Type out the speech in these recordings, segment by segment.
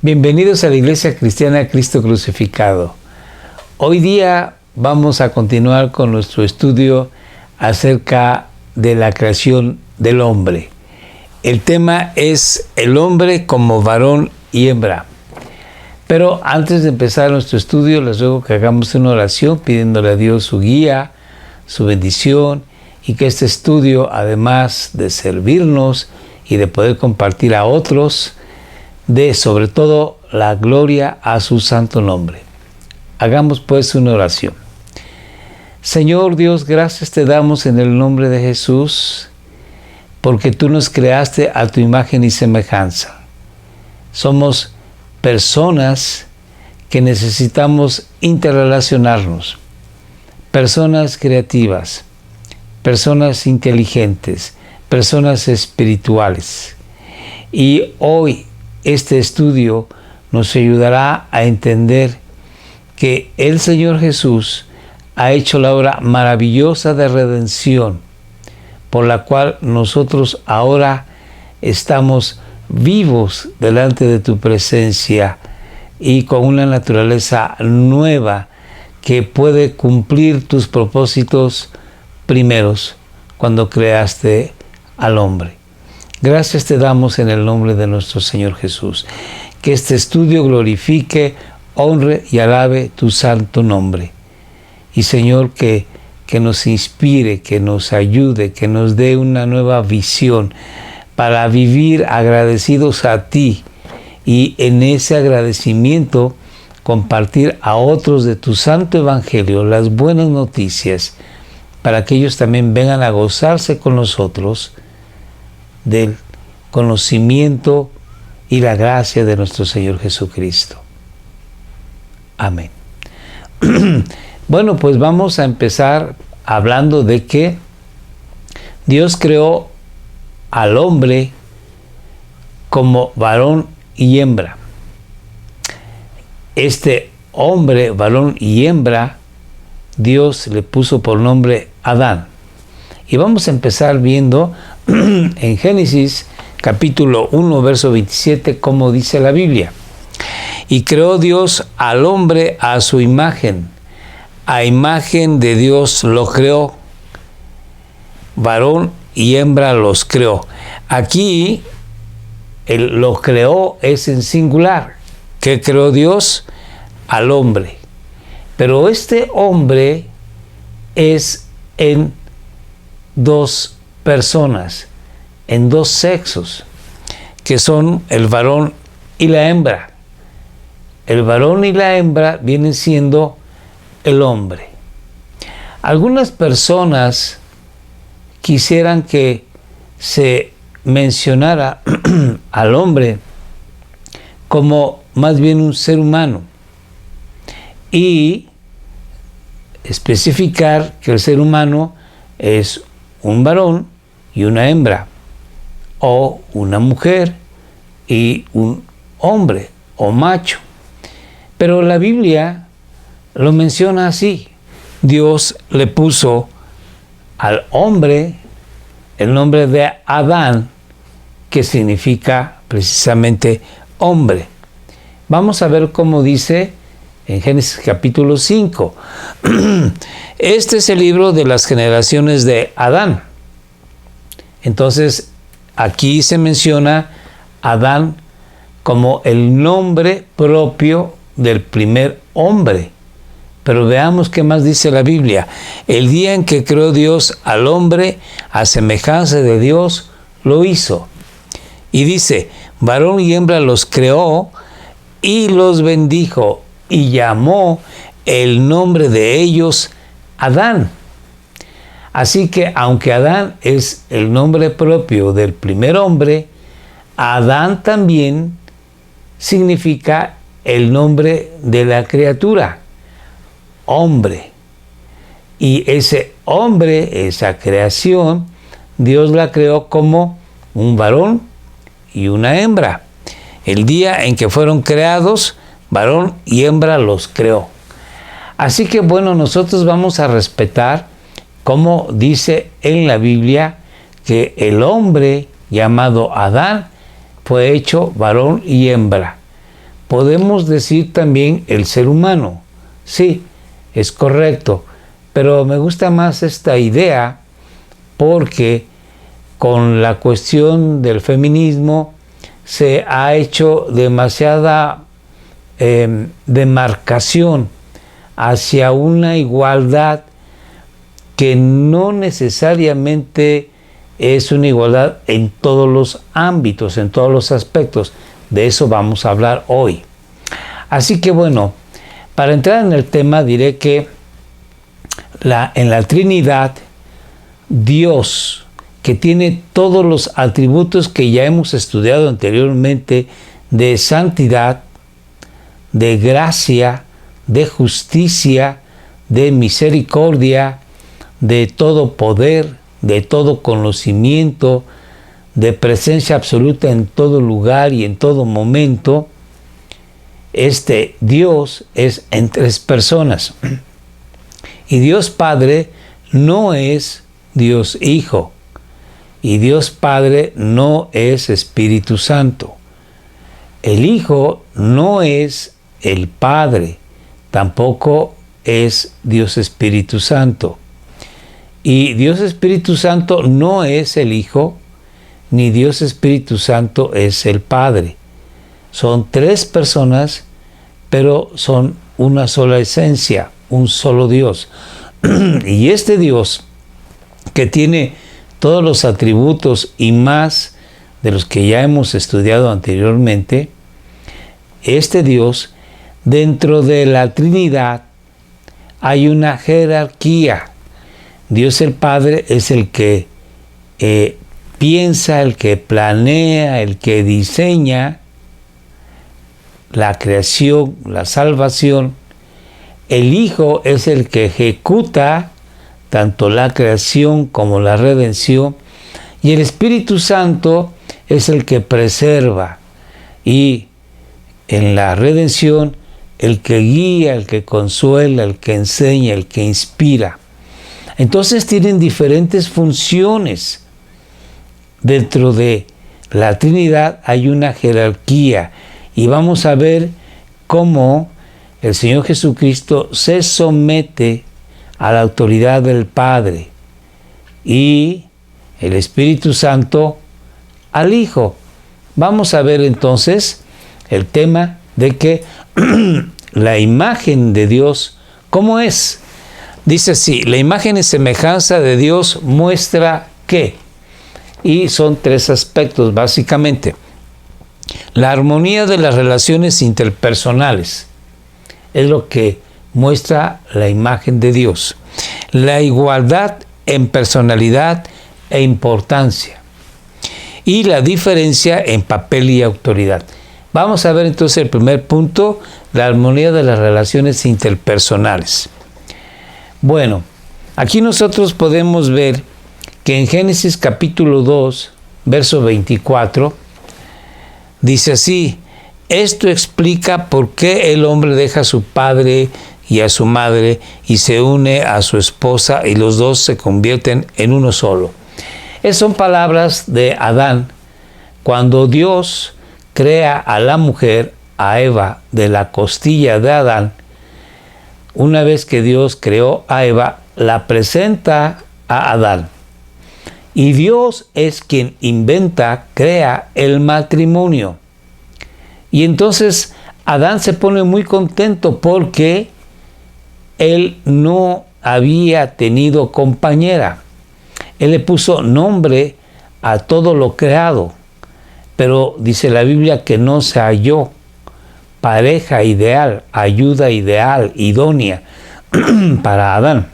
Bienvenidos a la Iglesia Cristiana Cristo Crucificado. Hoy día vamos a continuar con nuestro estudio acerca de la creación del hombre. El tema es el hombre como varón y hembra. Pero antes de empezar nuestro estudio, les ruego que hagamos una oración pidiéndole a Dios su guía, su bendición, y que este estudio, además de servirnos y de poder compartir a otros, dé sobre todo la gloria a su santo nombre. Hagamos pues una oración. Señor Dios, gracias te damos en el nombre de Jesús, porque tú nos creaste a tu imagen y semejanza. Somos personas que necesitamos interrelacionarnos, personas creativas, personas inteligentes, personas espirituales. Y hoy este estudio nos ayudará a entender que el Señor Jesús ha hecho la obra maravillosa de redención, por la cual nosotros ahora estamos vivos delante de tu presencia y con una naturaleza nueva que puede cumplir tus propósitos primeros cuando creaste al hombre. Gracias te damos en el nombre de nuestro Señor Jesús. Que este estudio glorifique, honre y alabe tu santo nombre. Y Señor, que nos inspire, que nos ayude, que nos dé una nueva visión para vivir agradecidos a ti y en ese agradecimiento compartir a otros de tu santo evangelio las buenas noticias para que ellos también vengan a gozarse con nosotros del conocimiento y la gracia de nuestro Señor Jesucristo. Amén. Bueno, pues vamos a empezar hablando de que Dios creó al hombre como varón y hembra. Este hombre, varón y hembra, Dios le puso por nombre Adán. Y vamos a empezar viendo en Génesis capítulo 1, verso 27, como dice la Biblia. Y creó Dios al hombre a su imagen. A imagen de Dios lo creó. Varón y hembra los creó. Aquí lo creó es en singular. ¿Qué creó Dios? Al hombre. Pero este hombre es en dos personas, en dos sexos, que son el varón y la hembra. El varón y la hembra vienen siendo el hombre. Algunas personas quisieran que se mencionara al hombre como más bien un ser humano y especificar que el ser humano es un varón y una hembra, o una mujer y un hombre o macho. Pero la Biblia lo menciona así. Dios le puso al hombre el nombre de Adán, que significa precisamente hombre. Vamos a ver cómo dice en Génesis capítulo 5. Este es el libro de las generaciones de Adán. Entonces, aquí se menciona Adán como el nombre propio del primer hombre. Pero veamos qué más dice la Biblia. El día en que creó Dios al hombre, a semejanza de Dios, lo hizo. Y dice, varón y hembra los creó y los bendijo y llamó el nombre de ellos Adán. Así que aunque Adán es el nombre propio del primer hombre, Adán también significa el nombre de la criatura, hombre. Y ese hombre, esa creación, Dios la creó como un varón y una hembra. El día en que fueron creados, varón y hembra los creó. Así que bueno, nosotros vamos a respetar como dice en la Biblia que el hombre llamado Adán fue hecho varón y hembra. podemos decir también el ser humano. Sí, es correcto, pero me gusta más esta idea porque con la cuestión del feminismo se ha hecho demasiada demarcación hacia una igualdad que no necesariamente es una igualdad en todos los ámbitos, en todos los aspectos. De eso vamos a hablar hoy. Así que bueno, para entrar en el tema diré que en la Trinidad, Dios, que tiene todos los atributos que ya hemos estudiado anteriormente, de santidad, de gracia, de justicia, de misericordia, de todo poder, de todo conocimiento, de presencia absoluta en todo lugar y en todo momento. Este Dios es en tres personas. Y Dios Padre no es Dios Hijo. Y Dios Padre no es Espíritu Santo. El Hijo no es el Padre, tampoco es Dios Espíritu Santo. Y Dios Espíritu Santo no es el Hijo, ni Dios Espíritu Santo es el Padre. Son tres personas, pero son una sola esencia, un solo Dios. Y este Dios, que tiene todos los atributos y más de los que ya hemos estudiado anteriormente, este Dios, dentro de la Trinidad, hay una jerarquía. Dios el Padre es el que piensa, el que planea, el que diseña la creación, la salvación. El Hijo es el que ejecuta tanto la creación como la redención. Y el Espíritu Santo es el que preserva. Y en la redención, el que guía, el que consuela, el que enseña, el que inspira. Entonces tienen diferentes funciones. Dentro de la Trinidad hay una jerarquía y vamos a ver cómo el Señor Jesucristo se somete a la autoridad del Padre y el Espíritu Santo al Hijo. Vamos a ver entonces el tema de que la imagen de Dios, ¿cómo es? Dice así: la imagen y semejanza de Dios muestra ¿qué? Y son tres aspectos básicamente. La armonía de las relaciones interpersonales es lo que muestra la imagen de Dios. La igualdad en personalidad e importancia. Y la diferencia en papel y autoridad. Vamos a ver entonces el primer punto, la armonía de las relaciones interpersonales. Bueno, aquí nosotros podemos ver que en Génesis capítulo 2, verso 24, dice así: esto explica por qué el hombre deja a su padre y a su madre y se une a su esposa y los dos se convierten en uno solo. Esas son palabras de Adán. Cuando Dios crea a la mujer, a Eva, de la costilla de Adán, una vez que Dios creó a Eva, la presenta a Adán. Y Dios es quien inventa, crea el matrimonio. Y entonces Adán se pone muy contento porque él no había tenido compañera. Él le puso nombre a todo lo creado, pero dice la Biblia que no se halló pareja ideal, ayuda ideal, idónea para Adán.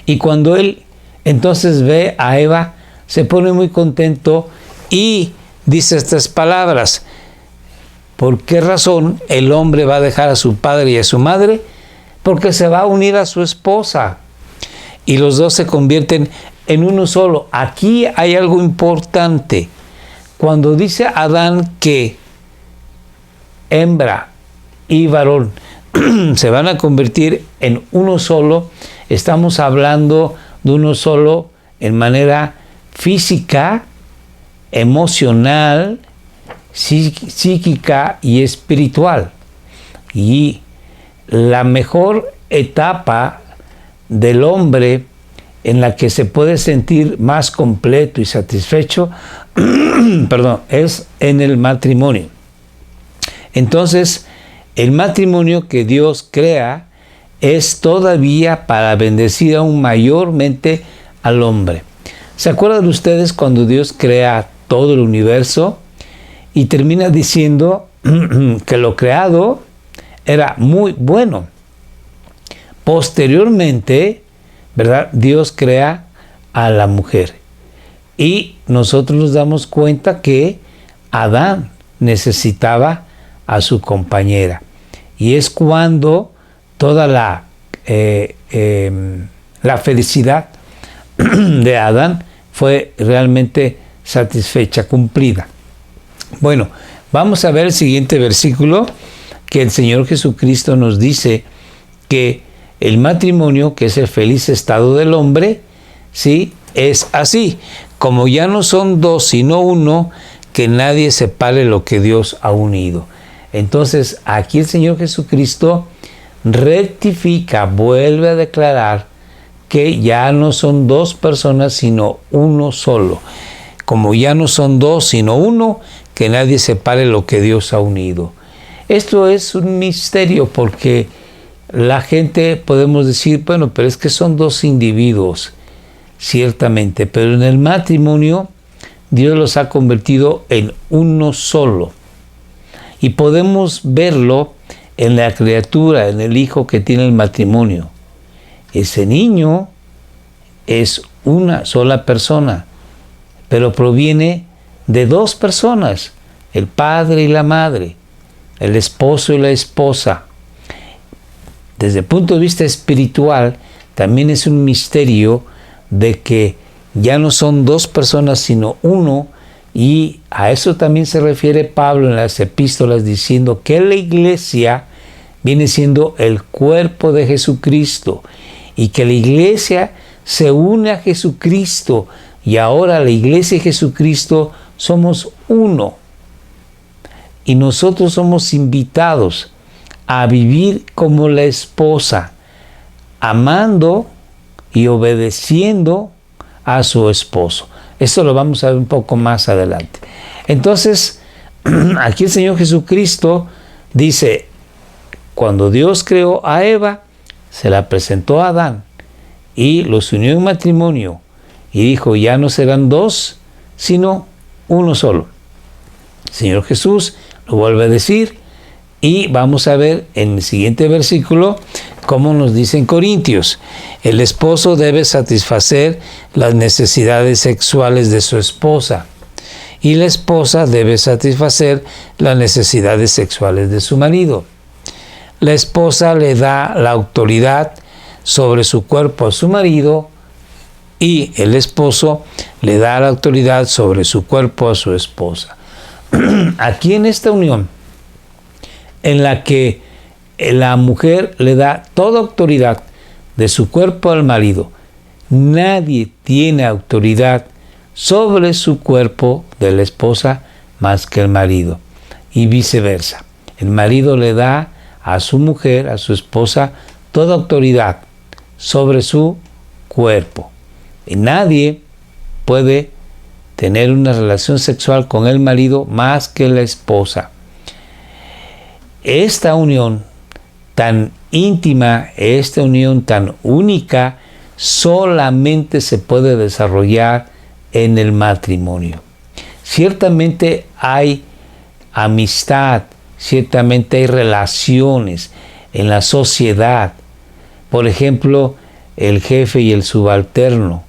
Y cuando él entonces ve a Eva, se pone muy contento y dice estas palabras: ¿por qué razón el hombre va a dejar a su padre y a su madre? Porque se va a unir a su esposa y los dos se convierten en uno solo. Aquí hay algo importante. Cuando dice Adán que hembra y varón se van a convertir en uno solo, estamos hablando de uno solo en manera física, emocional, psíquica y espiritual. Y la mejor etapa del hombre en la que se puede sentir más completo y satisfecho perdón, es en el matrimonio. Entonces, el matrimonio que Dios crea es todavía para bendecir aún mayormente al hombre. ¿Se acuerdan ustedes cuando Dios crea todo el universo y termina diciendo que lo creado era muy bueno? Posteriormente, ¿verdad? Dios crea a la mujer y nosotros nos damos cuenta que Adán necesitaba a su compañera, y es cuando toda la felicidad de Adán fue realmente satisfecha, cumplida. Bueno, vamos a ver el siguiente versículo, que el Señor Jesucristo nos dice que el matrimonio, que es el feliz estado del hombre, ¿sí?, es así: como ya no son dos sino uno, que nadie separe lo que Dios ha unido. Entonces, aquí el Señor Jesucristo rectifica, vuelve a declarar que ya no son dos personas sino uno solo. Como ya no son dos sino uno, que nadie separe lo que Dios ha unido. Esto es un misterio, porque la gente podemos decir, bueno, pero es que son dos individuos, ciertamente, pero en el matrimonio Dios los ha convertido en uno solo. Y podemos verlo en la criatura, en el hijo que tiene el matrimonio. Ese niño es una sola persona, pero proviene de dos personas: el padre y la madre, el esposo y la esposa. Desde el punto de vista espiritual, también es un misterio de que ya no son dos personas sino uno, y a eso también se refiere Pablo en las epístolas, diciendo que la iglesia viene siendo el cuerpo de Jesucristo, y que la iglesia se une a Jesucristo, y ahora la iglesia y Jesucristo somos uno. Y nosotros somos invitados a vivir como la esposa, amando y obedeciendo a su esposo. Esto lo vamos a ver un poco más adelante. Entonces, aquí el Señor Jesucristo dice, cuando Dios creó a Eva, se la presentó a Adán y los unió en matrimonio, y dijo, ya no serán dos, sino uno solo. El Señor Jesús lo vuelve a decir, y vamos a ver en el siguiente versículo cómo nos dice en Corintios: el esposo debe satisfacer las necesidades sexuales de su esposa, y la esposa debe satisfacer las necesidades sexuales de su marido. La esposa le da la autoridad sobre su cuerpo a su marido, y el esposo le da la autoridad sobre su cuerpo a su esposa. Aquí en esta unión, en la que la mujer le da toda autoridad de su cuerpo al marido, nadie tiene autoridad sobre su cuerpo de la esposa más que el marido, y viceversa. El marido le da a su mujer, a su esposa, toda autoridad sobre su cuerpo. Y nadie puede tener una relación sexual con el marido más que la esposa. Esta unión tan íntima, esta unión tan única, solamente se puede desarrollar en el matrimonio. Ciertamente hay amistad, ciertamente hay relaciones en la sociedad, por ejemplo, el jefe y el subalterno,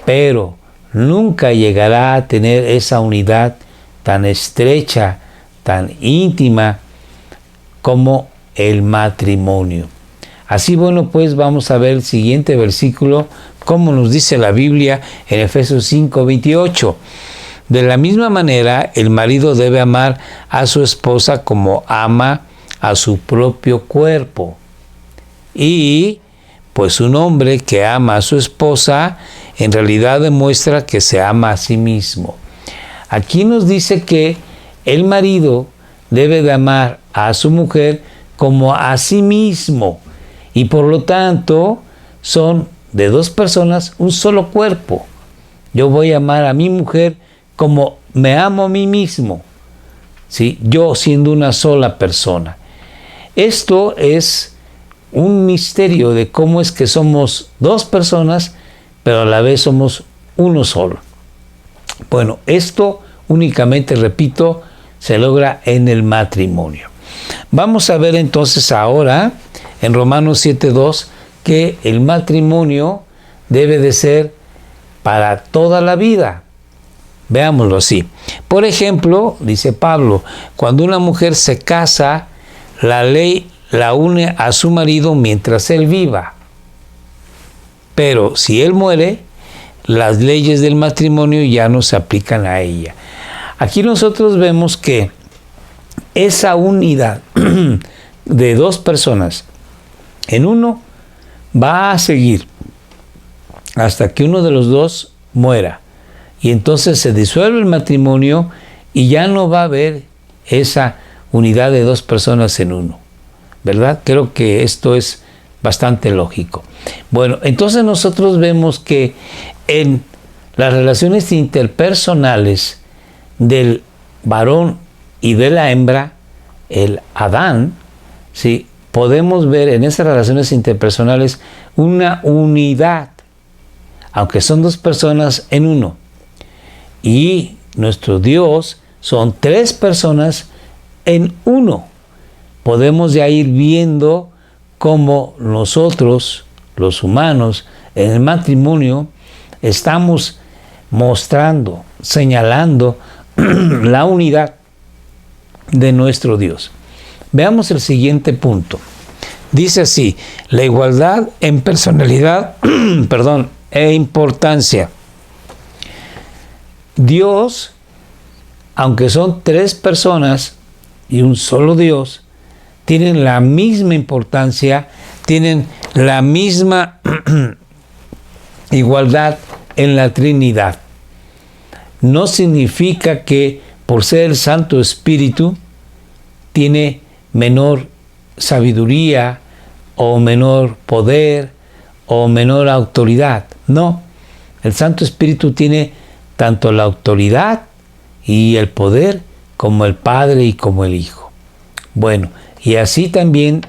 pero nunca llegará a tener esa unidad tan estrecha, tan íntima como el matrimonio. Así, bueno, pues vamos a ver el siguiente versículo, como nos dice la Biblia en Efesios 5:28. De la misma manera, el marido debe amar a su esposa como ama a su propio cuerpo. Y pues un hombre que ama a su esposa en realidad demuestra que se ama a sí mismo. Aquí nos dice que el marido debe de amar a su mujer como a sí mismo, y por lo tanto son de dos personas un solo cuerpo. Yo voy a amar a mi mujer como me amo a mí mismo, ¿sí? Yo siendo una sola persona. Esto es un misterio de cómo es que somos dos personas, pero a la vez somos uno solo. Bueno, esto únicamente, repito, se logra en el matrimonio. Vamos a ver entonces ahora en Romanos 7:2 que el matrimonio debe de ser para toda la vida. Veámoslo así. Por ejemplo, dice Pablo, cuando una mujer se casa, la ley la une a su marido mientras él viva. Pero si él muere, las leyes del matrimonio ya no se aplican a ella. Aquí nosotros vemos que esa unidad de dos personas en uno va a seguir hasta que uno de los dos muera. Y entonces se disuelve el matrimonio y ya no va a haber esa unidad de dos personas en uno, ¿verdad? Creo que esto es bastante lógico. Bueno, entonces nosotros vemos que en las relaciones interpersonales del varón y de la hembra, el Adán, ¿sí? Podemos ver en esas relaciones interpersonales una unidad, aunque son dos personas en uno. Y nuestro Dios son tres personas en uno. Podemos ya ir viendo cómo nosotros, los humanos, en el matrimonio, estamos mostrando, señalando la unidad de nuestro Dios. Veamos el siguiente punto. Dice así: la igualdad en personalidad e importancia. Dios, aunque son tres personas y un solo Dios, tienen la misma importancia, tienen la misma igualdad en la Trinidad. No significa que por ser el Santo Espíritu tiene menor sabiduría o menor poder o menor autoridad. No, el Santo Espíritu tiene tanto la autoridad y el poder como el Padre y como el Hijo. Bueno, y así también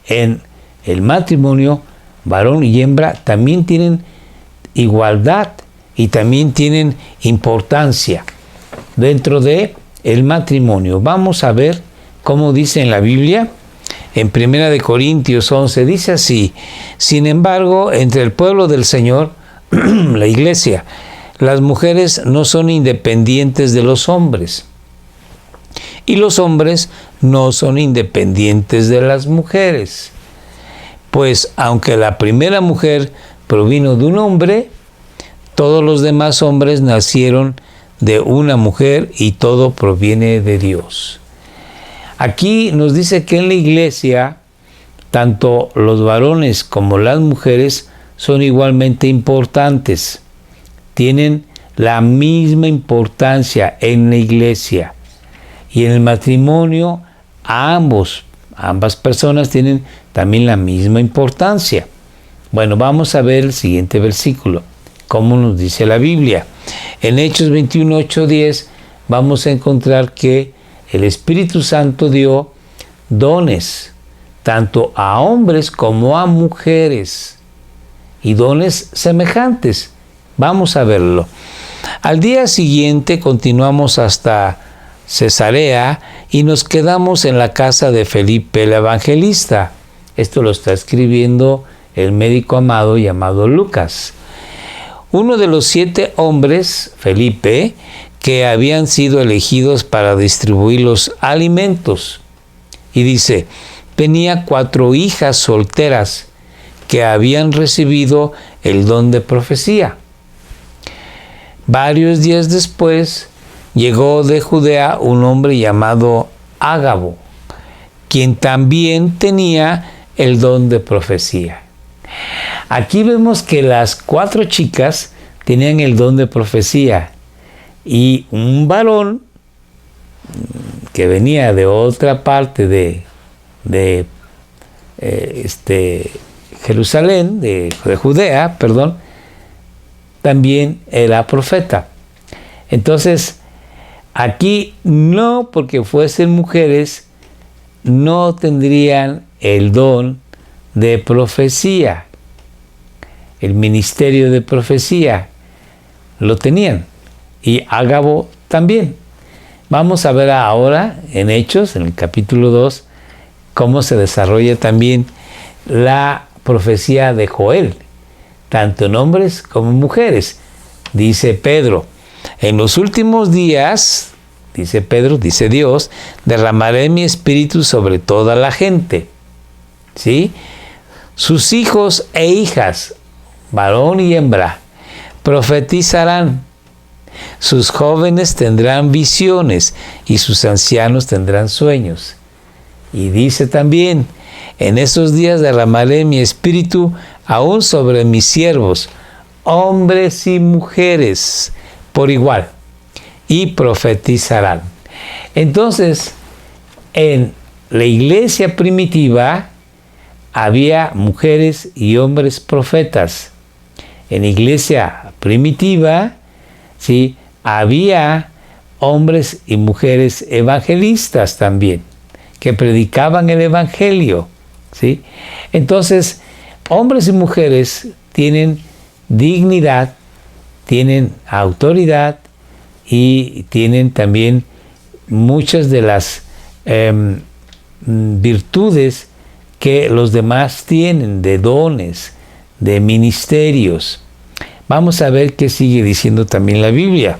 en el matrimonio, varón y hembra también tienen igualdad y también tienen importancia dentro de el matrimonio. Vamos a ver cómo dice en la Biblia. En 1 Corintios 11 dice así: sin embargo, entre el pueblo del Señor, la iglesia, las mujeres no son independientes de los hombres, y los hombres no son independientes de las mujeres. Pues aunque la primera mujer provino de un hombre, todos los demás hombres nacieron de una mujer y todo proviene de Dios. Aquí nos dice que en la iglesia, tanto los varones como las mujeres son igualmente importantes. Tienen la misma importancia en la iglesia. Y en el matrimonio, ambas personas tienen también la misma importancia. Bueno, vamos a ver el siguiente versículo, cómo nos dice la Biblia. En Hechos 21, 8, 10, vamos a encontrar que el Espíritu Santo dio dones, tanto a hombres como a mujeres, y dones semejantes. Vamos a verlo. Al día siguiente continuamos hasta Cesarea y nos quedamos en la casa de Felipe el evangelista. Esto lo está escribiendo el médico amado llamado Lucas. Uno de los 7 hombres, Felipe, que habían sido elegidos para distribuir los alimentos. Y dice, tenía 4 hijas solteras que habían recibido el don de profecía. Varios días después, llegó de Judea un hombre llamado Ágabo, quien también tenía el don de profecía. Aquí vemos que las 4 chicas tenían el don de profecía y un varón que venía de otra parte de Jerusalén, de Judea, perdón, también era profeta. Entonces, aquí no porque fuesen mujeres, no tendrían el don de profecía, el ministerio de profecía, lo tenían, y Ágabo también. Vamos a ver ahora en Hechos, en el capítulo 2, cómo se desarrolla también la profecía de Joel, tanto en hombres como en mujeres. Dice Pedro, en los últimos días, dice Pedro, dice Dios, derramaré mi espíritu sobre toda la gente. ¿Sí? Sus hijos e hijas, varón y hembra, profetizarán. Sus jóvenes tendrán visiones y sus ancianos tendrán sueños. Y dice también, en esos días derramaré mi espíritu aún sobre mis siervos, hombres y mujeres, por igual, y profetizarán. Entonces, en la iglesia primitiva había mujeres y hombres profetas. En la iglesia primitiva, ¿sí?, había hombres y mujeres evangelistas también, que predicaban el evangelio, ¿sí? Entonces, hombres y mujeres tienen dignidad, tienen autoridad y tienen también muchas de las virtudes que los demás tienen, de dones, de ministerios. Vamos a ver qué sigue diciendo también la Biblia.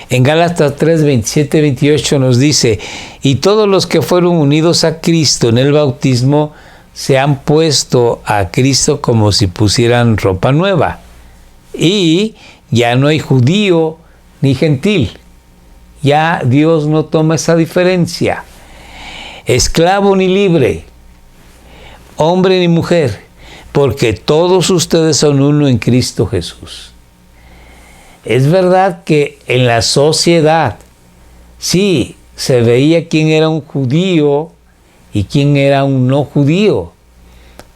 En Gálatas 3, 27, 28 nos dice, y todos los que fueron unidos a Cristo en el bautismo se han puesto a Cristo como si pusieran ropa nueva. Y ya no hay judío ni gentil. Ya Dios no toma esa diferencia. Esclavo ni libre, hombre ni mujer, porque todos ustedes son uno en Cristo Jesús. Es verdad que en la sociedad sí se veía quién era un judío y quién era un no judío,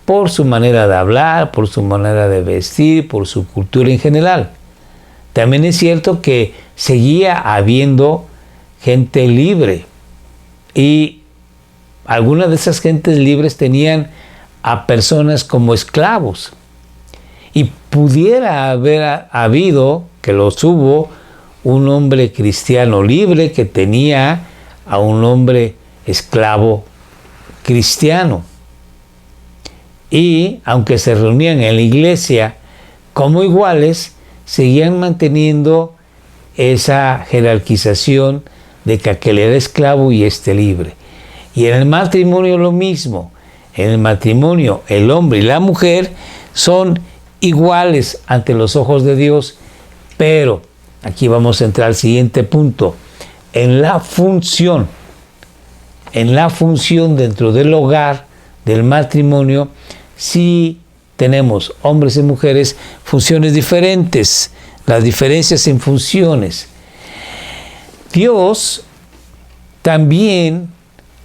por su manera de hablar, por su manera de vestir, por su cultura en general. También es cierto que seguía habiendo gente libre, y algunas de esas gentes libres tenían a personas como esclavos, y pudiera haber habido, que los hubo, un hombre cristiano libre que tenía a un hombre esclavo cristiano. Y aunque se reunían en la iglesia como iguales, seguían manteniendo esa jerarquización de que aquel era esclavo y este libre. Y en el matrimonio lo mismo. En el matrimonio el hombre y la mujer son iguales ante los ojos de Dios, pero aquí vamos a entrar al siguiente punto. En la función dentro del hogar, del matrimonio, sí tenemos hombres y mujeres, funciones diferentes, las diferencias en funciones. Dios también,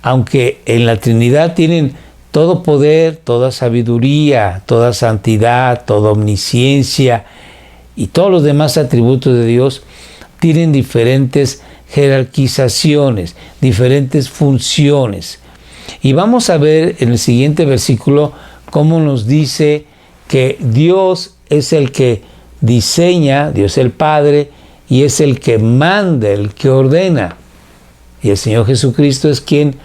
aunque en la Trinidad tienen todo poder, toda sabiduría, toda santidad, toda omnisciencia y todos los demás atributos de Dios, tienen diferentes jerarquizaciones, diferentes funciones. Y vamos a ver en el siguiente versículo cómo nos dice que Dios es el que diseña, Dios el Padre, y es el que manda, el que ordena. Y el Señor Jesucristo es quien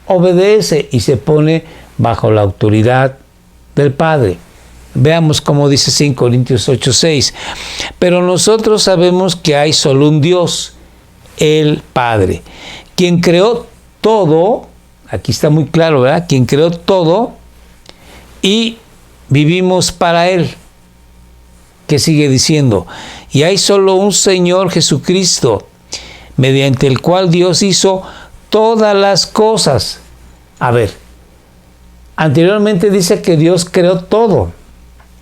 obedece y se pone bajo la autoridad del Padre. Veamos cómo dice 5 Corintios 8:6. Pero nosotros sabemos que hay solo un Dios, el Padre, quien creó todo. Aquí está muy claro, ¿verdad? Quien creó todo y vivimos para Él. ¿Qué sigue diciendo? Y hay solo un Señor Jesucristo, mediante el cual Dios hizo todas las cosas. A ver, anteriormente dice que Dios creó todo,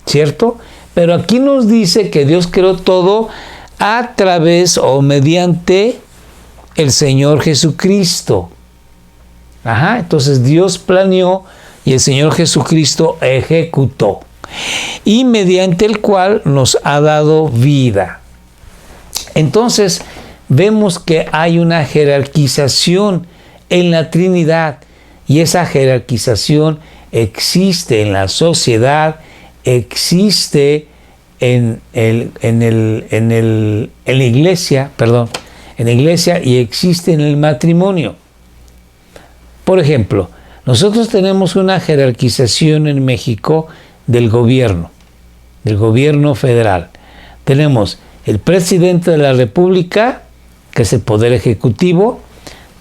¿cierto? Pero aquí nos dice que Dios creó todo a través o mediante el Señor Jesucristo. Entonces Dios planeó y el Señor Jesucristo ejecutó, y mediante el cual nos ha dado vida. Entonces vemos que hay una jerarquización en la Trinidad, y esa jerarquización existe en la sociedad, existe en la iglesia, y existe en el matrimonio. Por ejemplo, nosotros tenemos una jerarquización en México del gobierno federal. Tenemos el presidente de la República, que es el poder ejecutivo,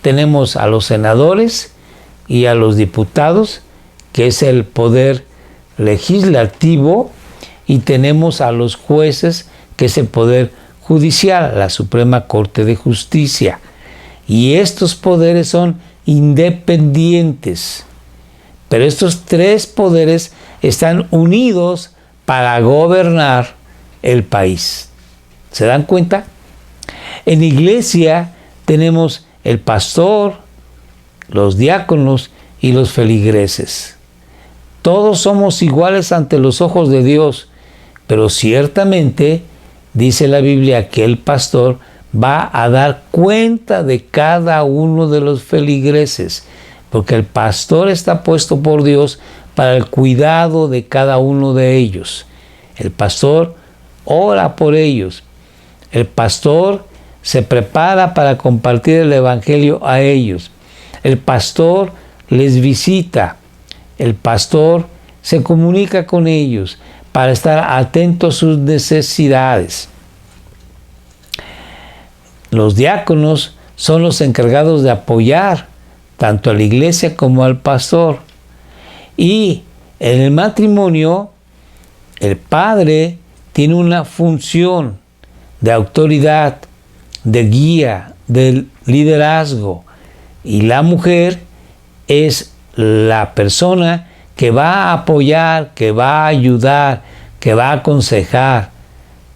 tenemos a los senadores y a los diputados, que es el poder legislativo, y tenemos a los jueces, que es el poder judicial, la Suprema Corte de Justicia. Y estos poderes son independientes, pero estos tres poderes están unidos para gobernar el país. ¿Se dan cuenta? En la iglesia tenemos el pastor, los diáconos y los feligreses. Todos somos iguales ante los ojos de Dios, pero ciertamente dice la Biblia que el pastor va a dar cuenta de cada uno de los feligreses, porque el pastor está puesto por Dios para el cuidado de cada uno de ellos. El pastor ora por ellos. El pastor se prepara para compartir el evangelio a ellos. El pastor les visita. El pastor se comunica con ellos para estar atento a sus necesidades. Los diáconos son los encargados de apoyar tanto a la iglesia como al pastor. Y en el matrimonio, el padre tiene una función de autoridad, de guía, de liderazgo. Y la mujer es la persona que va a apoyar, que va a ayudar, que va a aconsejar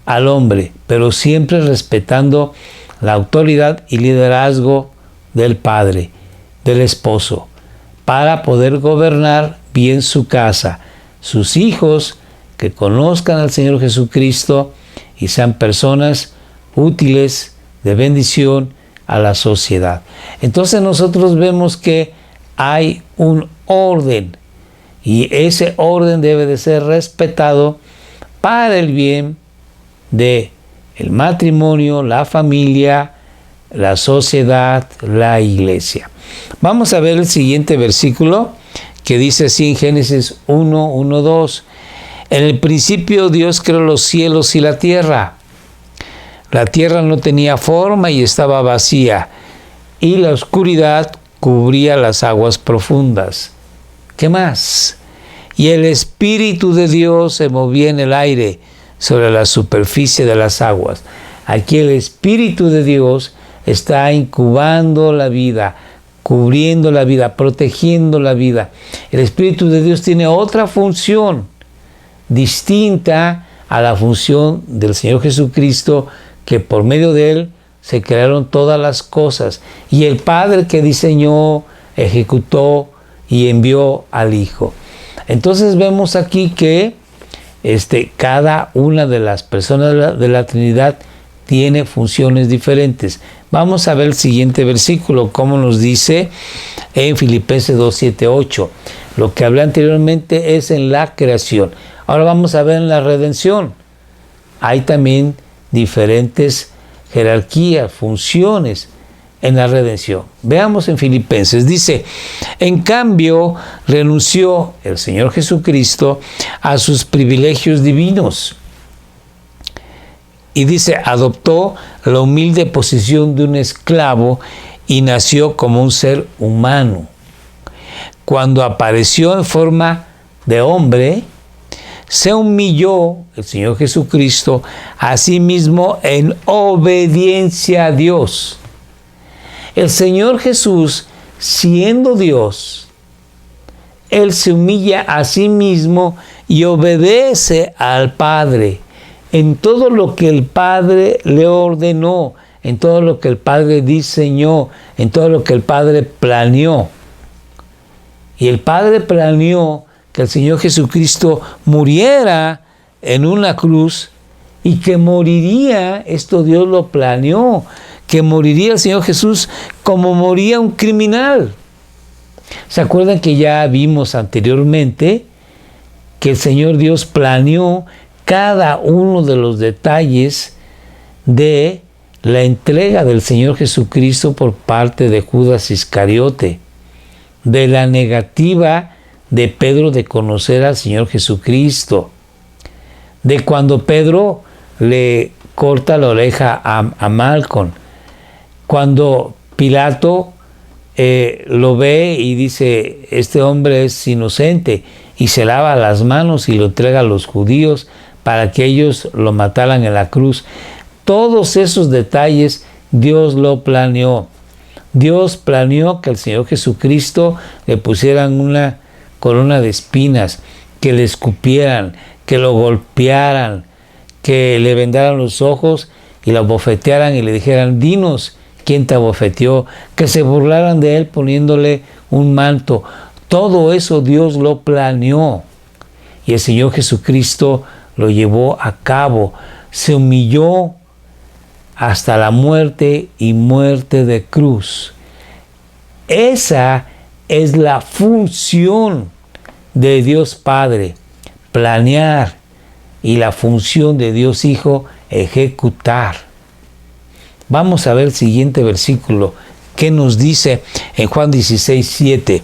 al hombre, pero siempre respetando la autoridad y liderazgo del padre, del esposo, para poder gobernar bien su casa, sus hijos, que conozcan al Señor Jesucristo y sean personas útiles, de bendición a la sociedad. Entonces nosotros vemos que hay un orden, y ese orden debe de ser respetado para el bien de el matrimonio, la familia, la sociedad, la iglesia. Vamos a ver el siguiente versículo que dice así en Génesis 1:2. En el principio Dios creó los cielos y la tierra. La tierra no tenía forma y estaba vacía, y la oscuridad cubría las aguas profundas. ¿Qué más? Y el Espíritu de Dios se movía en el aire sobre la superficie de las aguas. Aquí el Espíritu de Dios está incubando la vida, cubriendo la vida, protegiendo la vida. El Espíritu de Dios tiene otra función distinta a la función del Señor Jesucristo, que por medio de Él se crearon todas las cosas. Y el Padre que diseñó, ejecutó y envió al Hijo. Entonces vemos aquí que cada una de las personas de la Trinidad tiene funciones diferentes. Vamos a ver el siguiente versículo, como nos dice en Filipenses 2:7-8. Lo que hablé anteriormente es en la creación. Ahora vamos a ver en la redención. Hay también diferentes jerarquías, funciones en la redención. Veamos en Filipenses. Dice: en cambio, renunció el Señor Jesucristo a sus privilegios divinos. Y dice, adoptó la humilde posición de un esclavo y nació como un ser humano. Cuando apareció en forma de hombre, se humilló el Señor Jesucristo a sí mismo en obediencia a Dios. El Señor Jesús, siendo Dios, Él se humilla a sí mismo y obedece al Padre en todo lo que el Padre le ordenó. en todo lo que el Padre diseñó, en todo lo que el Padre planeó. Y el Padre planeó que el Señor Jesucristo muriera en una cruz y que moriría, esto Dios lo planeó, que moriría el Señor Jesús como moría un criminal. ¿Se acuerdan que ya vimos anteriormente que el Señor Dios planeó cada uno de los detalles de la entrega del Señor Jesucristo por parte de Judas Iscariote, de la negativa de Pedro de conocer al Señor Jesucristo, de cuando Pedro le corta la oreja a Malcolm, cuando Pilato lo ve y dice, este hombre es inocente, y se lava las manos y lo entrega a los judíos para que ellos lo mataran en la cruz. Todos esos detalles Dios lo planeó. Dios planeó que al Señor Jesucristo le pusieran una corona de espinas, que le escupieran, que lo golpearan, que le vendaran los ojos y lo bofetearan y le dijeran, dinos quién te abofeteó, que se burlaran de él poniéndole un manto. Todo eso Dios lo planeó y el Señor Jesucristo lo llevó a cabo. Se humilló hasta la muerte y muerte de cruz. Esa es la función de Dios Padre, planear, y la función de Dios Hijo, ejecutar. Vamos a ver el siguiente versículo que nos dice en Juan 16:7.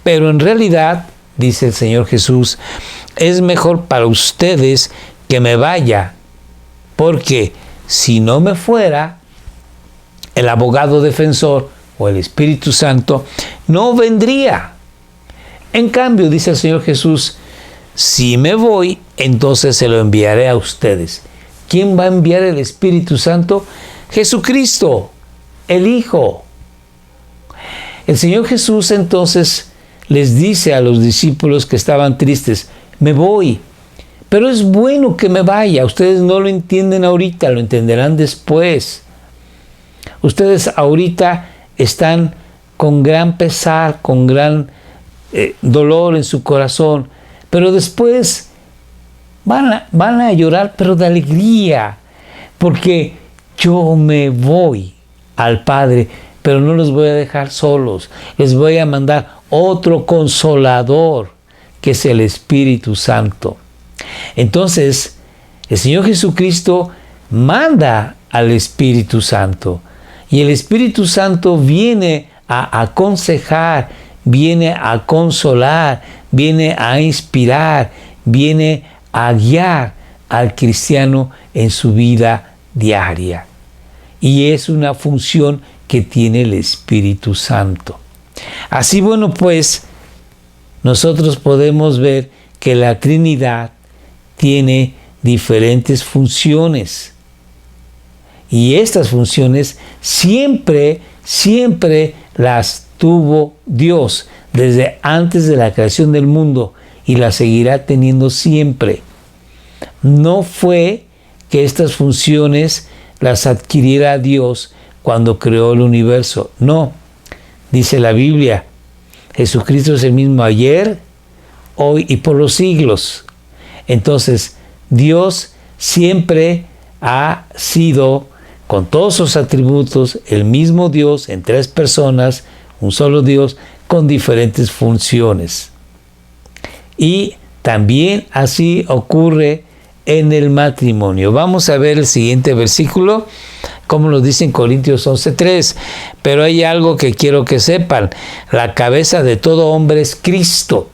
Pero en realidad, dice el Señor Jesús, es mejor para ustedes que me vaya, porque si no me fuera, el abogado defensor o el Espíritu Santo no vendría. En cambio, dice el Señor Jesús, si me voy, entonces se lo enviaré a ustedes. ¿Quién va a enviar el Espíritu Santo? Jesucristo, el Hijo. El Señor Jesús entonces les dice a los discípulos que estaban tristes, me voy, pero es bueno que me vaya. Ustedes no lo entienden ahorita, lo entenderán después. Ustedes ahorita están con gran pesar, con gran dolor en su corazón, pero después van a llorar, pero de alegría, porque yo me voy al Padre, pero no los voy a dejar solos. Les voy a mandar otro consolador, que es el Espíritu Santo. Entonces, el Señor Jesucristo manda al Espíritu Santo, y el Espíritu Santo viene a aconsejar, viene a consolar, viene a inspirar, viene a guiar al cristiano en su vida diaria. Y es una función que tiene el Espíritu Santo. Así, bueno, pues, nosotros podemos ver que la Trinidad tiene diferentes funciones. Y estas funciones siempre las tuvo Dios desde antes de la creación del mundo y las seguirá teniendo siempre. No fue que estas funciones las adquiriera Dios cuando creó el universo. No, dice la Biblia, Jesucristo es el mismo ayer, hoy y por los siglos. Entonces, Dios siempre ha sido, con todos sus atributos, el mismo Dios en tres personas, un solo Dios, con diferentes funciones. Y también así ocurre en el matrimonio. Vamos a ver el siguiente versículo, como nos dice en Corintios 11:3. Pero hay algo que quiero que sepan: la cabeza de todo hombre es Cristo,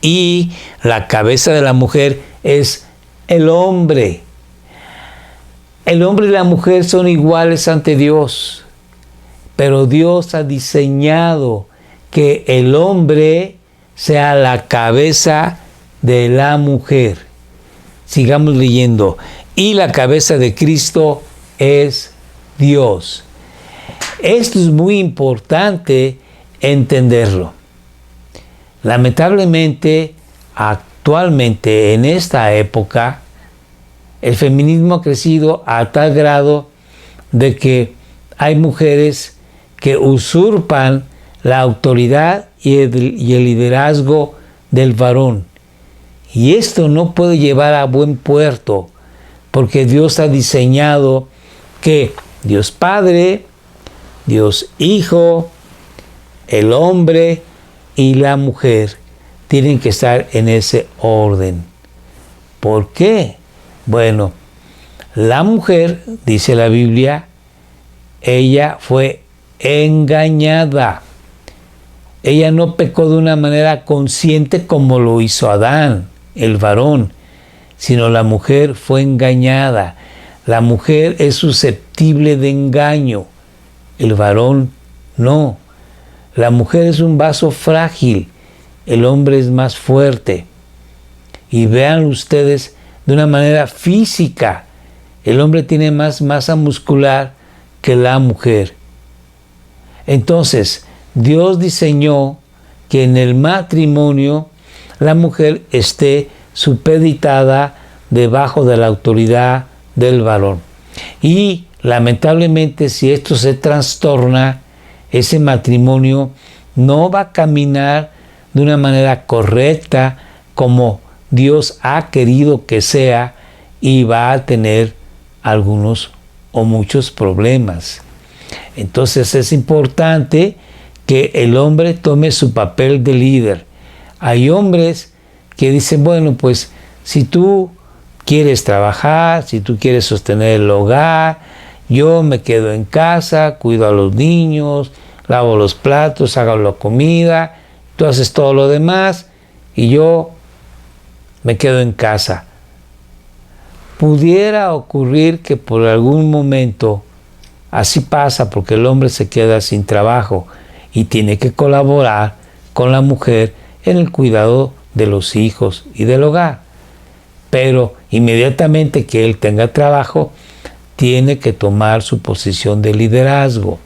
y la cabeza de la mujer es el hombre. El hombre y la mujer son iguales ante Dios, pero Dios ha diseñado que el hombre sea la cabeza de la mujer. Sigamos leyendo. Y la cabeza de Cristo es Dios. Esto es muy importante entenderlo. Lamentablemente, actualmente, en esta época, el feminismo ha crecido a tal grado de que hay mujeres que usurpan la autoridad y el liderazgo del varón. Y esto no puede llevar a buen puerto, porque Dios ha diseñado que Dios Padre, Dios Hijo, el hombre y la mujer tienen que estar en ese orden. ¿Por qué? Bueno, la mujer, dice la Biblia, ella fue engañada. Ella no pecó de una manera consciente como lo hizo Adán, el varón, sino la mujer fue engañada. La mujer es susceptible de engaño, el varón no. La mujer es un vaso frágil, el hombre es más fuerte. Y vean ustedes de una manera física, el hombre tiene más masa muscular que la mujer. Entonces, Dios diseñó que en el matrimonio la mujer esté supeditada debajo de la autoridad del varón. Y lamentablemente, si esto se trastorna, ese matrimonio no va a caminar de una manera correcta como Dios ha querido que sea, y va a tener algunos o muchos problemas. Entonces es importante que el hombre tome su papel de líder. Hay hombres que dicen, bueno, pues si tú quieres trabajar, si tú quieres sostener el hogar, yo me quedo en casa, cuido a los niños, lavo los platos, hago la comida, tú haces todo lo demás y yo me quedo en casa. Pudiera ocurrir que por algún momento así pasa, porque el hombre se queda sin trabajo y tiene que colaborar con la mujer en el cuidado de los hijos y del hogar. Pero inmediatamente que él tenga trabajo, tiene que tomar su posición de liderazgo.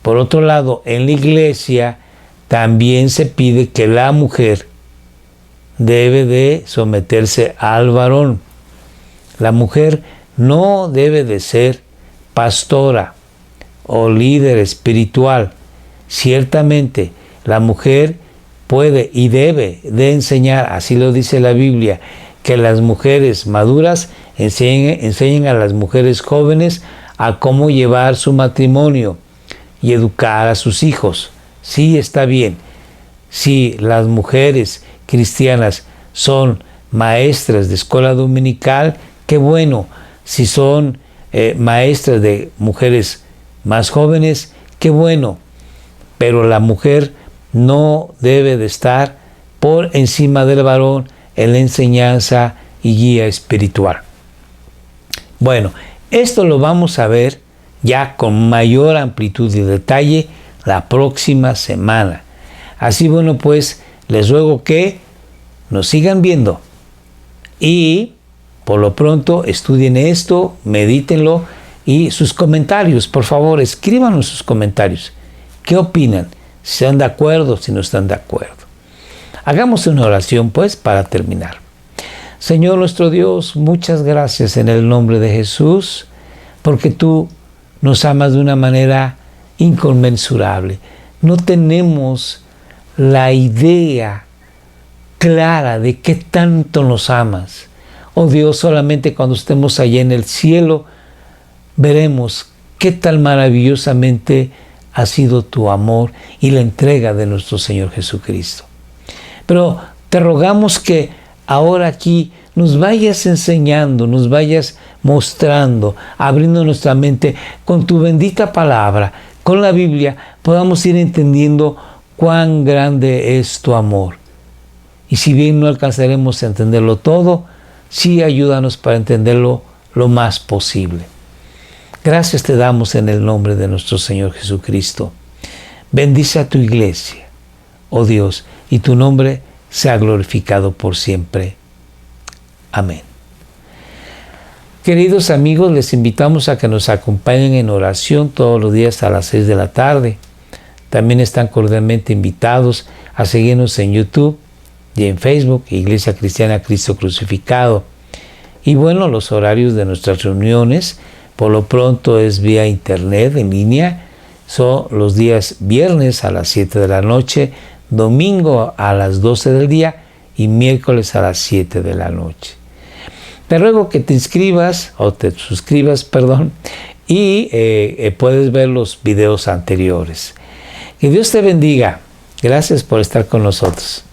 Por otro lado, en la iglesia también se pide que la mujer debe de someterse al varón. La mujer no debe de ser pastora o líder espiritual. Ciertamente, la mujer puede y debe de enseñar, así lo dice la Biblia, que las mujeres maduras enseñen a las mujeres jóvenes a cómo llevar su matrimonio y educar a sus hijos. Sí, está bien. Si las mujeres cristianas son maestras de escuela dominical, qué bueno. Si son maestras de mujeres más jóvenes, qué bueno. Pero la mujer no debe de estar por encima del varón en la enseñanza y guía espiritual. Bueno, esto lo vamos a ver ya con mayor amplitud y detalle la próxima semana. Así, bueno, pues les ruego que nos sigan viendo y por lo pronto estudien esto, medítenlo, y sus comentarios, por favor, escríbanos sus comentarios. ¿Qué opinan? Si están de acuerdo, si no están de acuerdo. Hagamos una oración, pues, para terminar. Señor nuestro Dios, muchas gracias en el nombre de Jesús, porque tú nos amas de una manera inconmensurable. No tenemos la idea clara de qué tanto nos amas. Oh Dios, solamente cuando estemos allá en el cielo veremos qué tan maravillosamente ha sido tu amor y la entrega de nuestro Señor Jesucristo. Pero te rogamos que ahora aquí nos vayas enseñando, nos vayas mostrando, abriendo nuestra mente con tu bendita palabra, con la Biblia, podamos ir entendiendo cuán grande es tu amor. Y si bien no alcanzaremos a entenderlo todo, sí ayúdanos para entenderlo lo más posible. Gracias te damos en el nombre de nuestro Señor Jesucristo. Bendice a tu iglesia, oh Dios, y tu nombre sea glorificado por siempre. Amén. Queridos amigos, les invitamos a que nos acompañen en oración todos los días a las 6 de la tarde. También están cordialmente invitados a seguirnos en YouTube y en Facebook, Iglesia Cristiana Cristo Crucificado. Y bueno, los horarios de nuestras reuniones Por lo pronto es vía internet, en línea. Son los días viernes a las 7 de la noche, domingo a las 12 del día y miércoles a las 7 de la noche. Te ruego que te inscribas, o te suscribas, perdón, y puedes ver los videos anteriores. Que Dios te bendiga. Gracias por estar con nosotros.